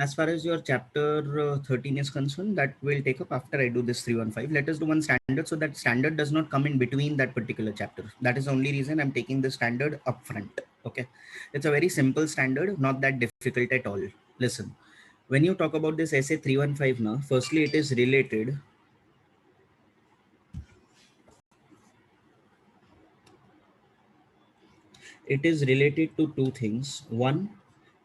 As far as your chapter 13 is concerned, that will take up after I do this 315. Let us do one standard so that standard does not come in between that particular chapter. That is the only reason I'm taking the standard up front. Okay. It's a very simple standard, not that difficult at all. Listen, when you talk about this essay 315 now, firstly, it is related. It is related to two things. One,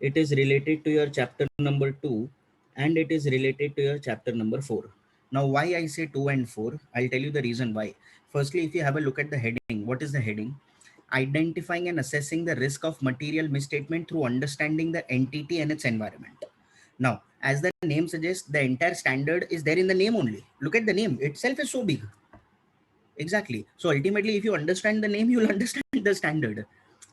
it is related to your chapter number 2 and it is related to your chapter number 4. Now, why I say 2 and 4, I'll tell you the reason why. Firstly, if you have a look at the heading, what is the heading? Identifying and assessing the risk of material misstatement through understanding the entity and its environment. Now, as the name suggests, the entire standard is there in the name only. Look at the name itself is so big. Exactly. So ultimately, if you understand the name, you'll understand the standard.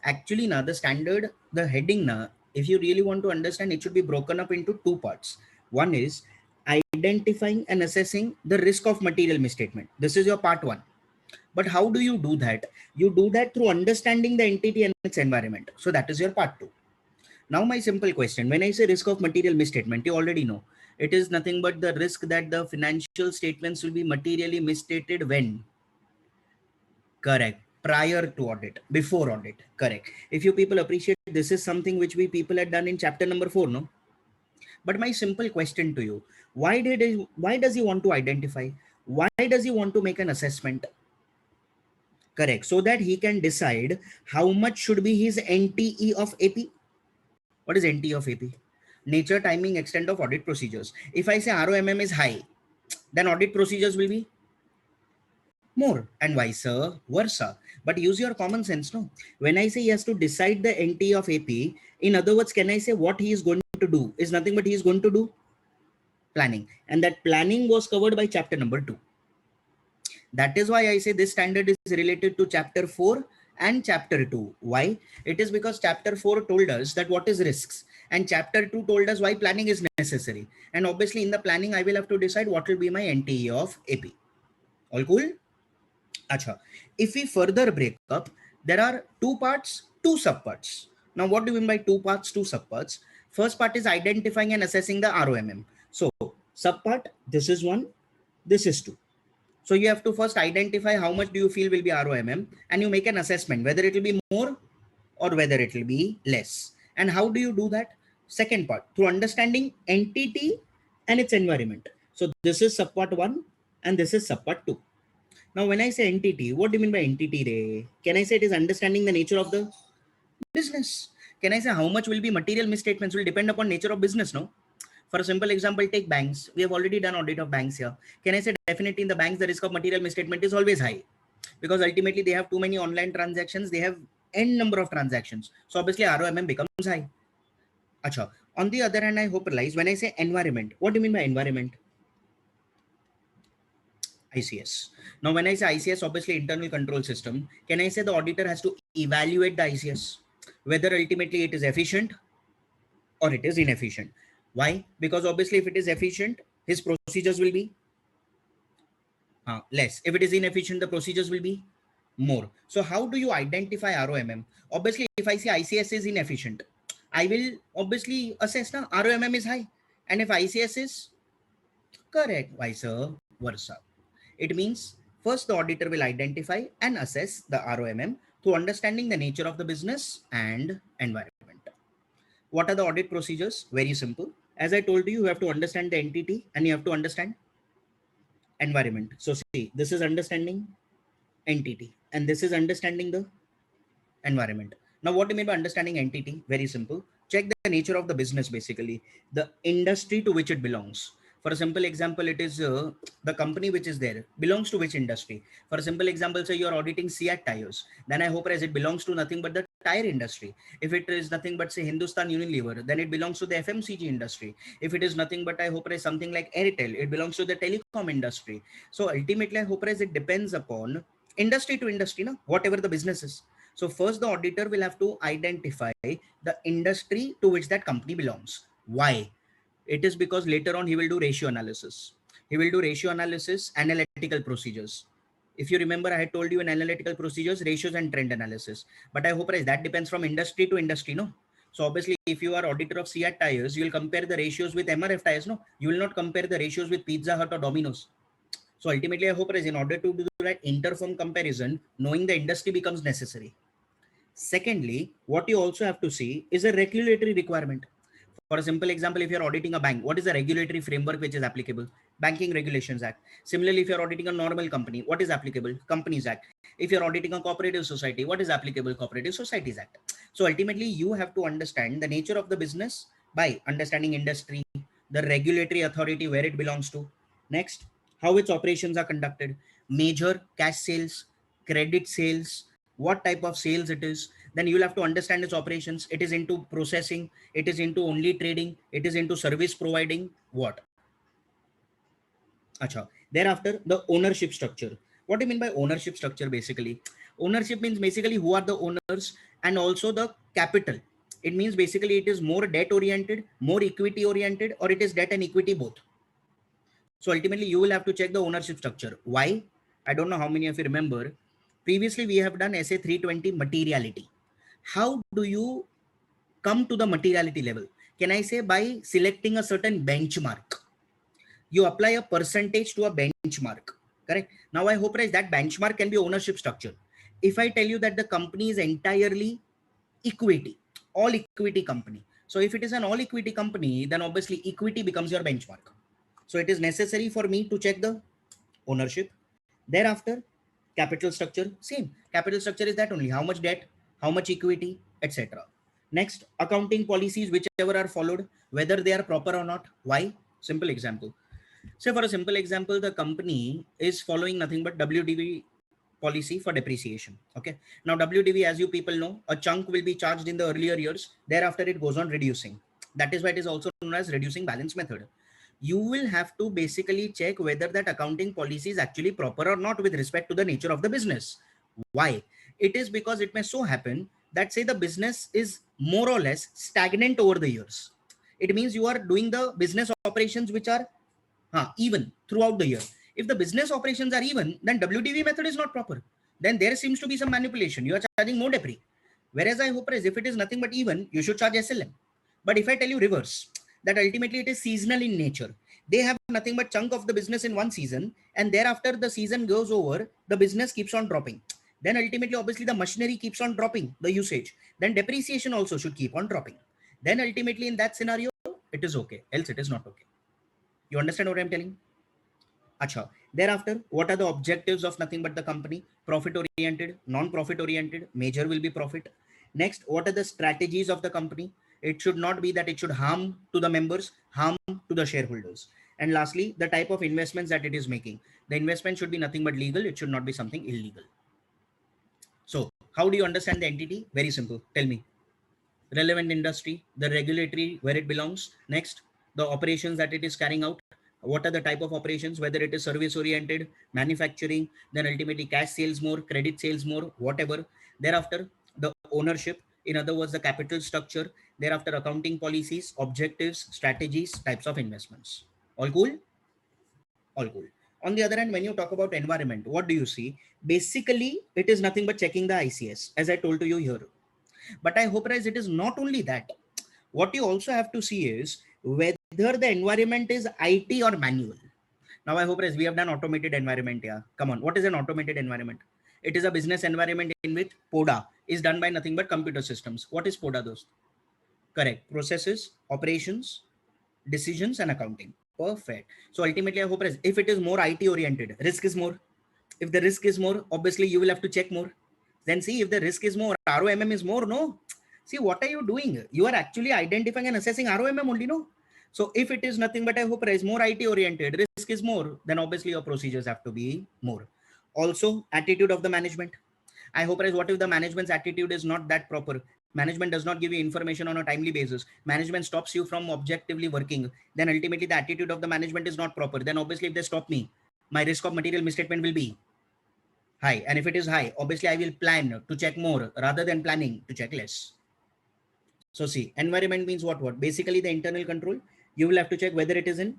Actually, now the standard, the heading now, if you really want to understand, it should be broken up into two parts. One is identifying and assessing the risk of material misstatement. This is your part one. But how do you do that? You do that through understanding the entity and its environment. So that is your part two. Now, my simple question, when I say risk of material misstatement, you already know it is nothing but the risk that the financial statements will be materially misstated when. Correct. Prior to audit, before audit. Correct. If you people appreciate, this is something which we people had done in chapter number 4, no? But my simple question to you, why does he want to identify? Why does he want to make an assessment? Correct. So that he can decide how much should be his NTE of AP. What is NTE of AP? Nature, timing, extent of audit procedures. If I say ROMM is high, then audit procedures will be more and vice versa. But use your common sense, no? When I say he has to decide the NT of AP, in other words, can I say what he is going to do is nothing but he is going to do planning. And that planning was covered by chapter number 2. That is why I say this standard is related to chapter 4 and chapter 2. Why? It is because chapter 4 told us that what is risks and chapter 2 told us why planning is necessary. And obviously in the planning, I will have to decide what will be my NTE of AP. All cool? Acha. If we further break up, there are two parts, two subparts. Now, what do you mean by two parts, two subparts? First part is identifying and assessing the ROMM. So, subpart, this is one, this is two. So, you have to first identify how much do you feel will be ROMM and you make an assessment whether it will be more or whether it will be less. And how do you do that? Second part, through understanding entity and its environment. So, this is subpart 1 and this is subpart 2. Now, when I say entity, what do you mean by entity, Ray? Can I say it is understanding the nature of the business? Can I say how much will be material misstatements will depend upon nature of business, no? For a simple example, take banks. We have already done audit of banks here. Can I say definitely in the banks, the risk of material misstatement is always high because ultimately they have too many online transactions. They have n number of transactions. So obviously ROMM becomes high. Acha. On the other hand, I hope realize when I say environment, what do you mean by environment? ICS. Now, when I say ICS, obviously internal control system, can I say the auditor has to evaluate the ICS, whether ultimately it is efficient or it is inefficient? Why? Because obviously if it is efficient, his procedures will be less. If it is inefficient, the procedures will be more. So how do you identify ROMM? Obviously, if I see ICS is inefficient, I will obviously assess now ROMM is high. And if ICS is correct, vice versa. It means first the auditor will identify and assess the ROMM through understanding the nature of the business and environment. What are the audit procedures? Very simple. As I told you, you have to understand the entity and you have to understand environment. So see, this is understanding entity and this is understanding the environment. Now, what do you mean by understanding entity? Very simple. Check the nature of the business, basically, the industry to which it belongs. For a simple example, it is the company which is there belongs to which industry. For a simple example, say you're auditing Seat tires, then I hope as it belongs to nothing but the tire industry. If it is nothing but say Hindustan Unilever, then it belongs to the FMCG industry. If it is nothing but I hope as something like Airtel, it belongs to the telecom industry. So ultimately, I hope as it depends upon industry to industry, no? Whatever the business is. So first the auditor will have to identify the industry to which that company belongs. Why? It is because later on he will do ratio analysis. He will do ratio analysis, analytical procedures. If you remember, I had told you in analytical procedures, ratios and trend analysis. But I hope that depends from industry to industry, no? So obviously, if you are auditor of CEAT tires, you will compare the ratios with MRF tires. No, you will not compare the ratios with Pizza Hut or Domino's. So ultimately, I hope in order to do that interfirm comparison, knowing the industry becomes necessary. Secondly, what you also have to see is a regulatory requirement. For a simple example, if you're auditing a bank, what is the regulatory framework which is applicable? Banking Regulations Act. Similarly, if you're auditing a normal company, what is applicable? Companies Act. If you're auditing a cooperative society, what is applicable? Cooperative Societies Act. So ultimately, you have to understand the nature of the business by understanding industry, the regulatory authority where it belongs to. Next, how its operations are conducted, major cash sales, credit sales, what type of sales it is. Then you'll have to understand its operations. It is into processing, it is into only trading, it is into service providing, what? Acha. Thereafter, the ownership structure. What do you mean by ownership structure? Basically, ownership means basically who are the owners and also the capital. It means basically it is more debt oriented, more equity oriented, or it is debt and equity both. So ultimately, you will have to check the ownership structure. Why? I don't know how many of you remember. Previously, we have done SA 320 materiality. How do you come to the materiality level? Can I say by selecting a certain benchmark? You apply a percentage to a benchmark, correct? Now I hope that benchmark can be ownership structure. If I tell you that the company is entirely equity, all equity company. So if it is an all equity company, then obviously equity becomes your benchmark. So it is necessary for me to check the ownership. Thereafter, capital structure, same. Capital structure is that only how much debt, how much equity, etc. Next, accounting policies, whichever are followed, whether they are proper or not. Why? Simple example. Say for a simple example, the company is following nothing but WDV policy for depreciation. Okay. Now WDV, as you people know, a chunk will be charged in the earlier years. Thereafter, it goes on reducing. That is why it is also known as reducing balance method. You will have to basically check whether that accounting policy is actually proper or not with respect to the nature of the business. Why? It is because it may so happen that say the business is more or less stagnant over the years. It means you are doing the business operations which are even throughout the year. If the business operations are even, then WDV method is not proper. Then there seems to be some manipulation. You are charging more depre. Whereas I hope if it is nothing but even, you should charge SLM. But if I tell you reverse, that ultimately it is seasonal in nature. They have nothing but chunk of the business in one season, and thereafter the season goes over, the business keeps on dropping. Then ultimately, obviously, the machinery keeps on dropping the usage. Then depreciation also should keep on dropping. Then ultimately, in that scenario, it is okay. Else, it is not okay. You understand what I'm telling? Acha. Thereafter, what are the objectives of nothing but the company? Profit oriented, non-profit oriented, major will be profit. Next, what are the strategies of the company? It should not be that it should harm to the members, harm to the shareholders. And lastly, the type of investments that it is making. The investment should be nothing but legal. It should not be something illegal. So how do you understand the entity? Very simple. Tell me. Relevant industry, the regulatory where it belongs. Next, the operations that it is carrying out. What are the type of operations, whether it is service oriented, manufacturing, then ultimately cash sales more, credit sales more, whatever. Thereafter, the ownership, in other words, the capital structure. Thereafter, accounting policies, objectives, strategies, types of investments. All cool? All cool. On the other hand, when you talk about environment, what do you see? Basically, it is nothing but checking the ICS, as I told to you here. But I hope it is not only that. What you also have to see is whether the environment is IT or manual. Now I hope we have done automated environment. Yeah, come on. What is an automated environment? It is a business environment in which PODA is done by nothing but computer systems. What is PODA, those? Correct. Processes, operations, decisions, and accounting. Perfect. So ultimately, I hope if it is more IT oriented, risk is more. If the risk is more, obviously you will have to check more. Then see if the risk is more, ROMM is more, no? See, what are you doing? You are actually identifying and assessing ROMM only, no? So if it is nothing but I hope is more IT oriented, risk is more, then obviously your procedures have to be more. Also, attitude of the management. I hope what if the management's attitude is not that proper? Management does not give you information on a timely basis. Management stops you from objectively working. Then ultimately the attitude of the management is not proper. Then obviously if they stop me, my risk of material misstatement will be high. And if it is high, obviously I will plan to check more rather than planning to check less. So see, environment means what? Basically the internal control. You will have to check whether it is in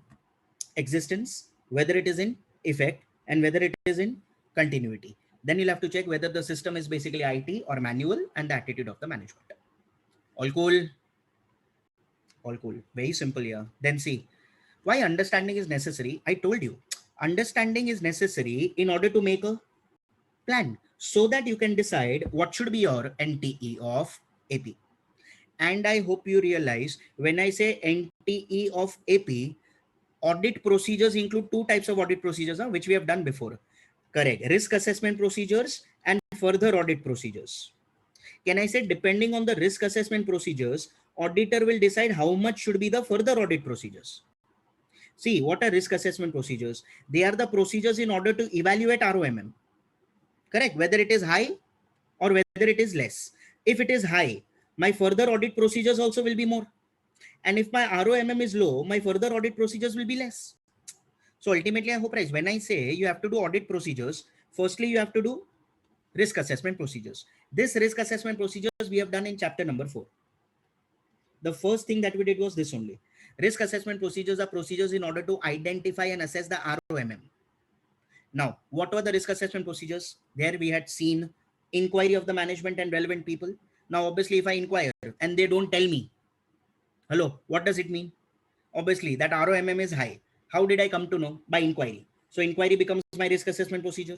existence, whether it is in effect, and whether it is in continuity. Then you'll have to check whether the system is basically IT or manual and the attitude of the management. All cool. All cool. Very simple, yeah. Then see, why understanding is necessary? I told you, understanding is necessary in order to make a plan so that you can decide what should be your NTE of AP. And I hope you realize when I say NTE of AP, audit procedures include two types of audit procedures, which we have done before. Correct. Risk assessment procedures and further audit procedures. Can I say depending on the risk assessment procedures, auditor will decide how much should be the further audit procedures. See, what are risk assessment procedures? They are the procedures in order to evaluate ROMM. Correct. Whether it is high or whether it is less. If it is high, my further audit procedures also will be more. And if my ROMM is low, my further audit procedures will be less. So ultimately, I hope, guys, when I say you have to do audit procedures, firstly, you have to do risk assessment procedures. This risk assessment procedures we have done in chapter number 4. The first thing that we did was this only. Risk assessment procedures are procedures in order to identify and assess the ROMM. Now, what were the risk assessment procedures? There we had seen inquiry of the management and relevant people. Now, obviously, if I inquire and they don't tell me, hello, what does it mean? Obviously, that ROMM is high. How did I come to know? By inquiry. So, inquiry becomes my risk assessment procedure.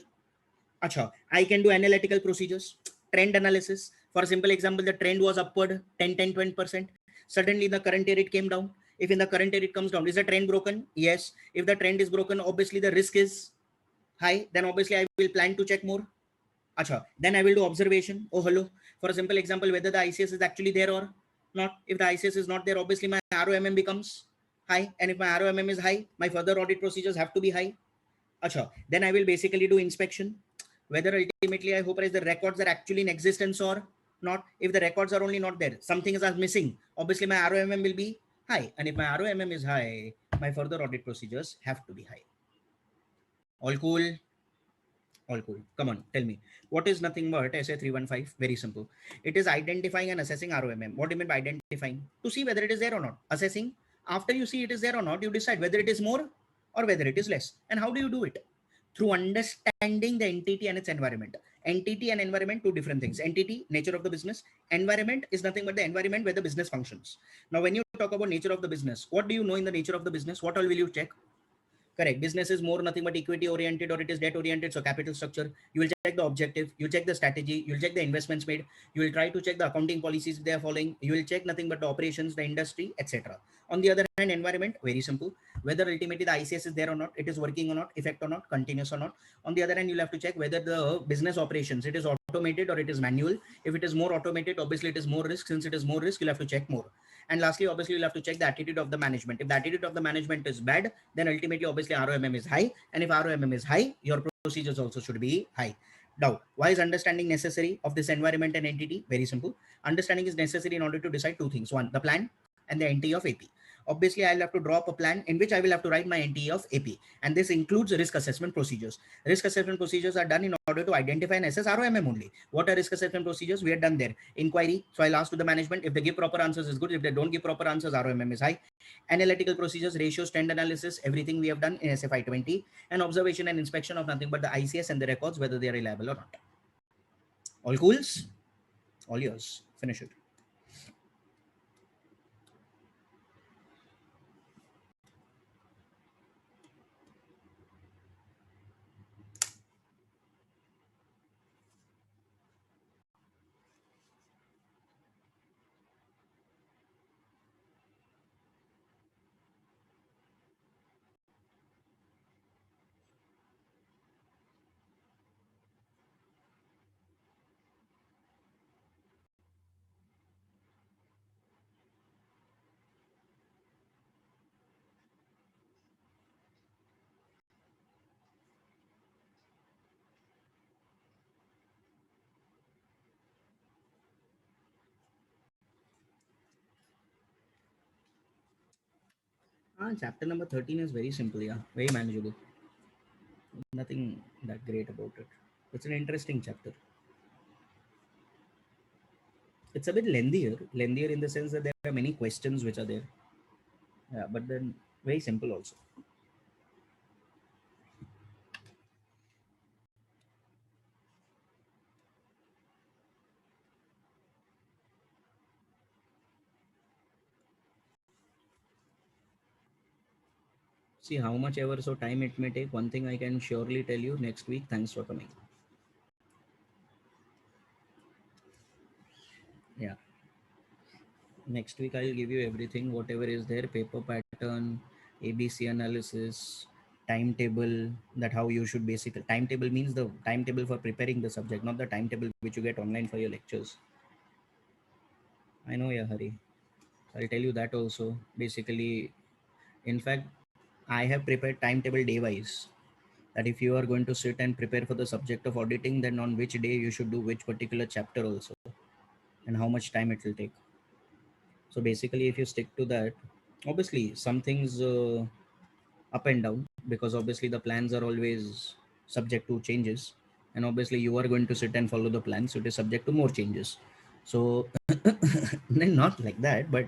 Acha, I can do analytical procedures, trend analysis. For a simple example, the trend was upward 10-20%. Suddenly, the current year it came down. If in the current year it comes down, is the trend broken? Yes. If the trend is broken, obviously the risk is high. Then obviously I will plan to check more. Acha, then I will do observation. Oh, hello. For a simple example, whether the ICS is actually there or not. If the ICS is not there, obviously my ROMM becomes high. And if my ROMM is high, my further audit procedures have to be high. Acha, then I will basically do inspection. Whether ultimately I hope the records are actually in existence or not. If the records are only not there, something is missing. Obviously, my ROMM will be high. And if my ROMM is high, my further audit procedures have to be high. All cool? All cool. Come on, tell me. What is nothing but SA 315? Very simple. It is identifying and assessing ROMM. What do you mean by identifying? To see whether it is there or not. Assessing. After you see it is there or not, you decide whether it is more or whether it is less. And how do you do it? Through understanding the entity and its environment. Entity and environment, two different things. Entity, nature of the business. Environment is nothing but the environment where the business functions. Now, when you talk about nature of the business, what do you know in the nature of the business? What all will you check? Correct. Business is more nothing but equity oriented or it is debt oriented. So capital structure, you will check the objective, you check the strategy, you'll check the investments made, you will try to check the accounting policies they are following, you will check nothing but the operations, the industry, etc. On the other hand, environment, very simple. Whether ultimately the ICS is there or not, it is working or not, effect or not, continuous or not. On the other hand, you'll have to check whether the business operations, it is automated or it is manual. If it is more automated, obviously it is more risk. Since it is more risk, you'll have to check more. And lastly, obviously, you'll have to check the attitude of the management. If the attitude of the management is bad, then ultimately, obviously, ROMM is high. And if ROMM is high, your procedures also should be high. Now, why is understanding necessary of this environment and entity? Very simple. Understanding is necessary in order to decide two things. One, the plan and the NTE of AP. Obviously, I'll have to draw up a plan in which I will have to write my NTE of AP. And this includes risk assessment procedures. Risk assessment procedures are done in order to identify and assess ROMM only. What are risk assessment procedures? We are done there. Inquiry. So I'll ask to the management. If they give proper answers is good. If they don't give proper answers, ROMM is high. Analytical procedures, ratios, trend analysis, everything we have done in SFI 20. And observation and inspection of nothing but the ICS and the records, whether they are reliable or not. All cools? All yours. Finish it. Chapter number 13 is very simple, yeah, very manageable. Nothing that great about it. It's an interesting chapter. It's a bit lengthier in the sense that there are many questions which are there. Yeah, but then very simple also. See how much ever so time it may take. One thing I can surely tell you, next week. Thanks for coming. Yeah, next week I'll give you everything, whatever is there, paper pattern, ABC analysis, timetable, that how you should basically, timetable means the timetable for preparing the subject, not the timetable which you get online for your lectures. I know, yeah, hurry. I'll tell you that also. Basically, in fact, I have prepared timetable day wise. That if you are going to sit and prepare for the subject of auditing, then on which day you should do which particular chapter also, and how much time it will take. So basically, if you stick to that, obviously some things up and down, because obviously the plans are always subject to changes, and obviously you are going to sit and follow the plan, so it is subject to more changes. So then not like that, but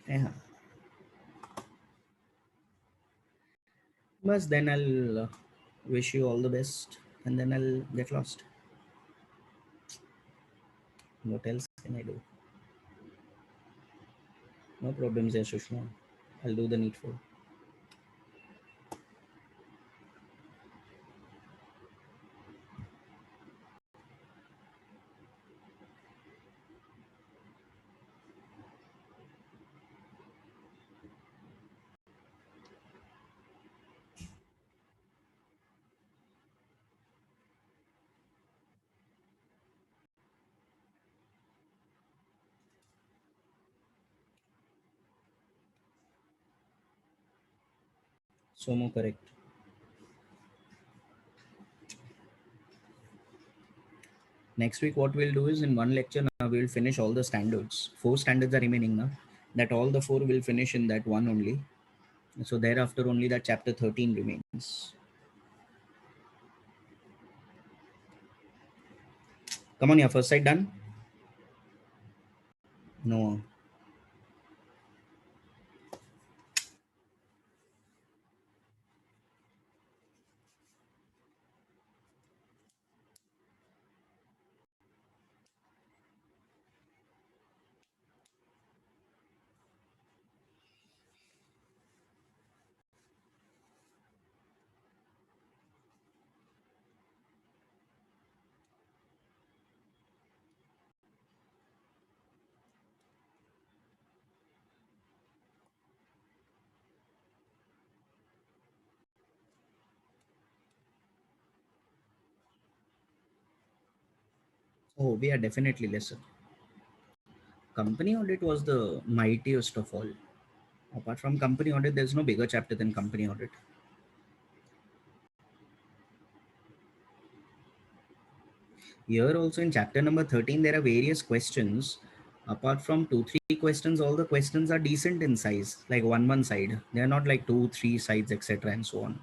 yeah. But then I'll wish you all the best, and then I'll get lost. What else can I do? No problems there, Sushma. I'll do the needful. So more correct. Next week, what we'll do is in one lecture, now we'll finish all the standards. Four standards are remaining now. That all the four will finish in that one only. So thereafter, only that chapter 13 remains. Come on, your first side done? No. Oh, we are definitely lesser. Company audit was the mightiest of all. Apart from company audit, there's no bigger chapter than company audit. Here also in chapter number 13, there are various questions. Apart from two, three questions, all the questions are decent in size, like one side. They are not like two, three sides, etc. and so on.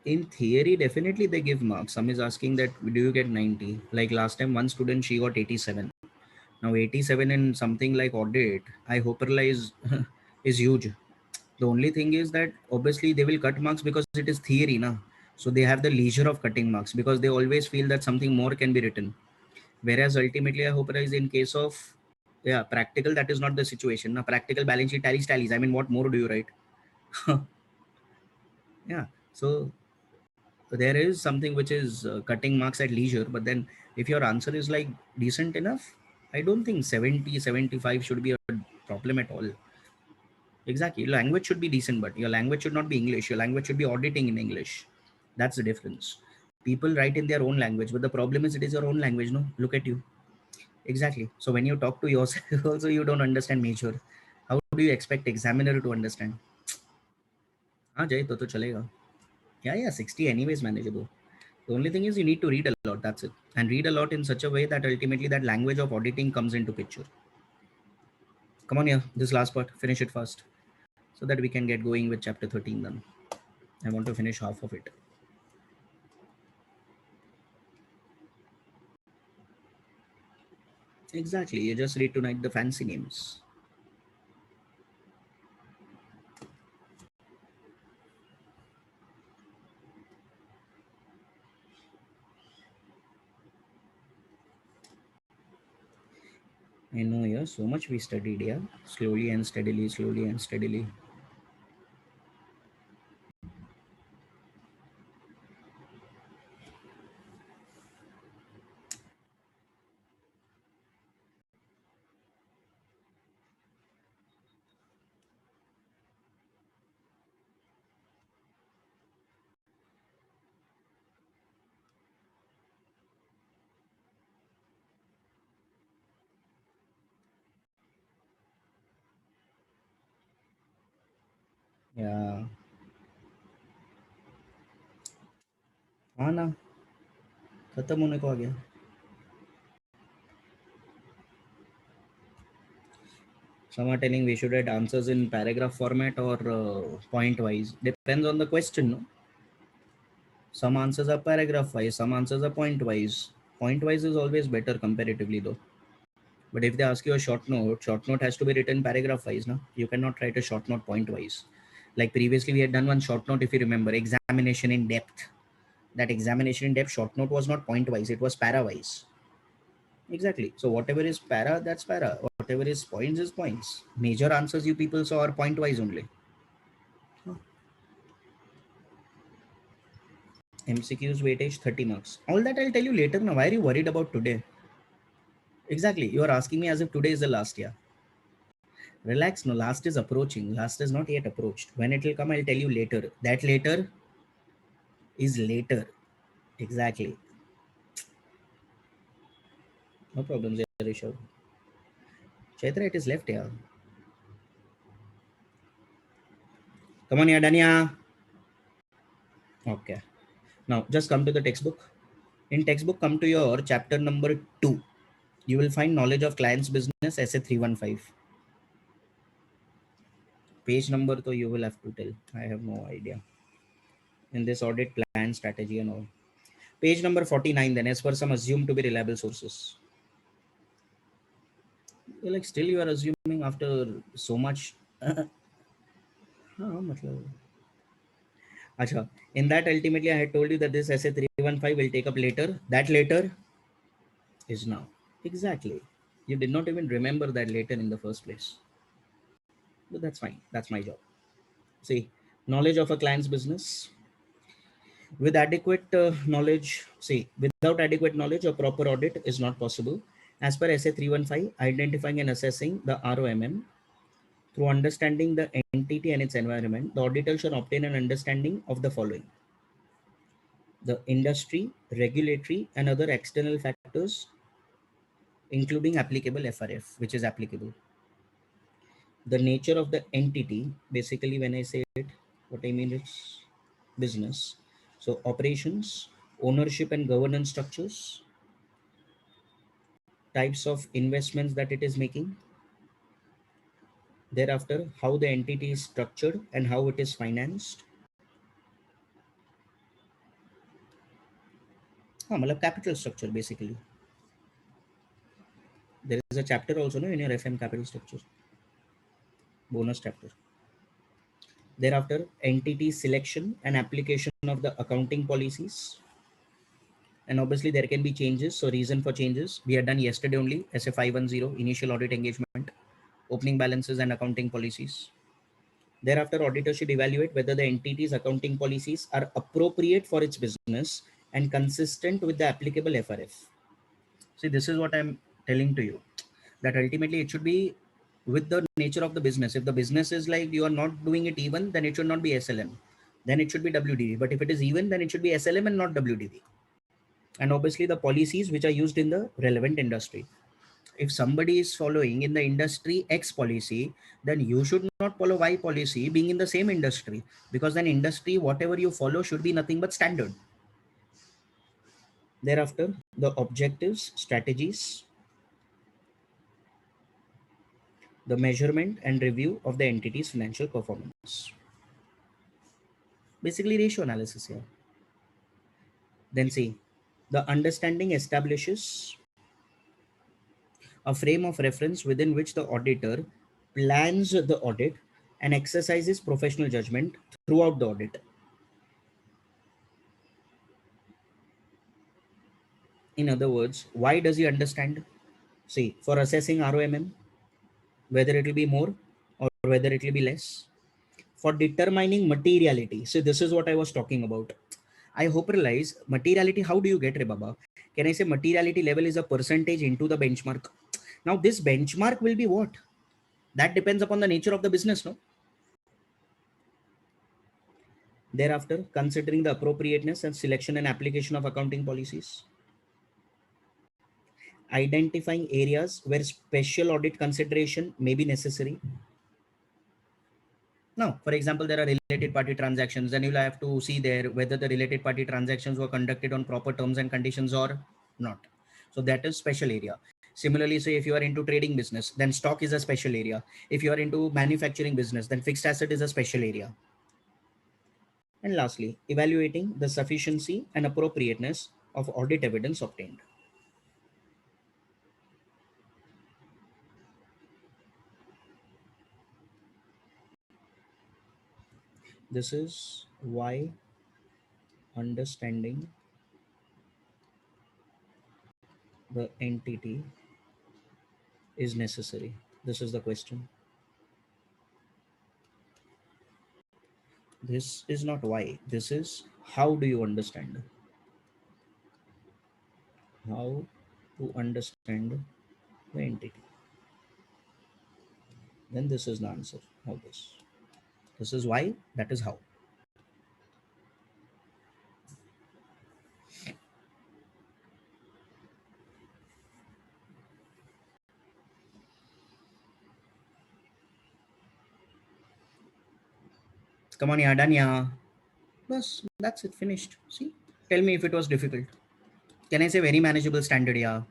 In theory, definitely they give marks. Some is asking that do you get 90? Like last time, one student she got 87. Now 87 in something like audit, I hope is is huge. The only thing is that obviously they will cut marks because it is theory, na. So they have the leisure of cutting marks because they always feel that something more can be written. Whereas ultimately, I hope is in case of yeah practical, that is not the situation. Now practical balance sheet tallies. I mean, what more do you write? Yeah. So there is something which is cutting marks at leisure, but then if your answer is like decent enough, I don't think 70, 75 should be a problem at all. Exactly, language should be decent, but your language should not be English. Your language should be auditing in English. That's the difference. People write in their own language, but the problem is it is your own language, no? Look at you. Exactly. So when you talk to yourself also you don't understand major, how do you expect examiner to understand? हाँ जाए तो चलेगा. Yeah, 60 anyways manageable. The only thing is you need to read a lot. That's it. And read a lot in such a way that ultimately that language of auditing comes into picture. Come on, yeah. This last part, finish it fast, so that we can get going with chapter 13. Then I want to finish half of it. Exactly. You just need to write the fancy names. I know, yeah, so much we studied, yeah. Slowly and steadily, slowly and steadily. Yeah. हाँ ना, खत्म होने को आ गया. Some are telling we should write answers in paragraph format or point wise. Depends on the question, no? Some answers are paragraph wise, some answers are point wise. Point wise is always better comparatively, though. But if they ask you a short note has to be written paragraph wise, no? You cannot write a short note point wise. Like previously, we had done one short note, if you remember, examination in depth. That examination in depth short note was not point wise, it was para wise. Exactly. So whatever is para, that's para. Whatever is points is points. Major answers you people saw are point wise only. MCQs weightage 30 marks. All that I'll tell you later now. Why are you worried about today? Exactly. You are asking me as if today is the last year. Relax. No, last is approaching. Last is not yet approached. When it will come, I'll tell you later. That later is later. Exactly. No problem, Rishabh. Chaitra, it is left here. Come on, here, Dania. Okay. Now, just come to the textbook. In textbook, come to your chapter number 2. You will find knowledge of client's business, essay 315. Page number, though, you will have to tell. I have no idea. In this audit plan, strategy, and all. Page number 49, then, as per some assumed to be reliable sources. Like, still you are assuming after so much. हाँ, मतलब. Acha, in that ultimately I had told you that this essay 315 will take up later. That later is now. Exactly. You did not even remember that later in the first place. But that's fine. That's my job. See, knowledge of a client's business. With adequate knowledge, see, without adequate knowledge, a proper audit is not possible. As per essay 315, identifying and assessing the ROMM. Through understanding the entity and its environment, the auditor should obtain an understanding of the following: the industry, regulatory, and other external factors, including applicable FRF, which is applicable. The nature of the entity, basically, when I say it, what I mean is business. So, operations, ownership and governance structures, types of investments that it is making, thereafter, how the entity is structured and how it is financed. मतलब capital structure basically. There is a chapter also, no, in your FM capital structure, bonus chapter. Thereafter, entity selection and application of the accounting policies. And obviously, there can be changes. So, reason for changes we had done yesterday only. SA 510, initial audit engagement, opening balances, and accounting policies. Thereafter, auditor should evaluate whether the entity's accounting policies are appropriate for its business and consistent with the applicable FRF. See, this is what I'm telling to you, that ultimately it should be with the nature of the business. If the business is like you are not doing it even, then it should not be SLM. Then it should be WDV. But if it is even, then it should be SLM and not WDV. And obviously the policies which are used in the relevant industry. If somebody is following in the industry X policy, then you should not follow Y policy being in the same industry, because then industry, whatever you follow should be nothing but standard. Thereafter, the objectives, strategies, the measurement and review of the entity's financial performance. Basically, ratio analysis here. Then see, the understanding establishes a frame of reference within which the auditor plans the audit and exercises professional judgment throughout the audit. In other words, why does he understand? See, for assessing ROMM, whether it will be more or whether it will be less. For determining materiality, so this is what I was talking about. I hope realize materiality. How do you get, Rebaba? Can I say materiality level is a percentage into the benchmark? Now this benchmark will be what? That depends upon the nature of the business, no? Thereafter, considering the appropriateness and selection and application of accounting policies. Identifying areas where special audit consideration may be necessary. Now, for example, there are related party transactions, then you'll have to see there whether the related party transactions were conducted on proper terms and conditions or not. So that is special area. Similarly, say if you are into trading business, then stock is a special area. If you are into manufacturing business, then fixed asset is a special area. And lastly, evaluating the sufficiency and appropriateness of audit evidence obtained. This is why understanding the entity is necessary. This is the question. This is not why. This is how do you understand? How to understand the entity. Then this is the answer. How this. This is why. That is how. Come on, yeah, done, yeah. Bas, that's it. Finished. See. Tell me if it was difficult. Can I say very manageable standard? Yeah.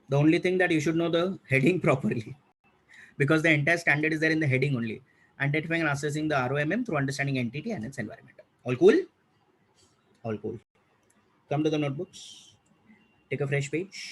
The only thing that you should know the heading properly, because the entire standard is there in the heading only. Identifying and assessing the ROMM through understanding entity and its environment. All cool? All cool. Come to the notebooks. Take a fresh page.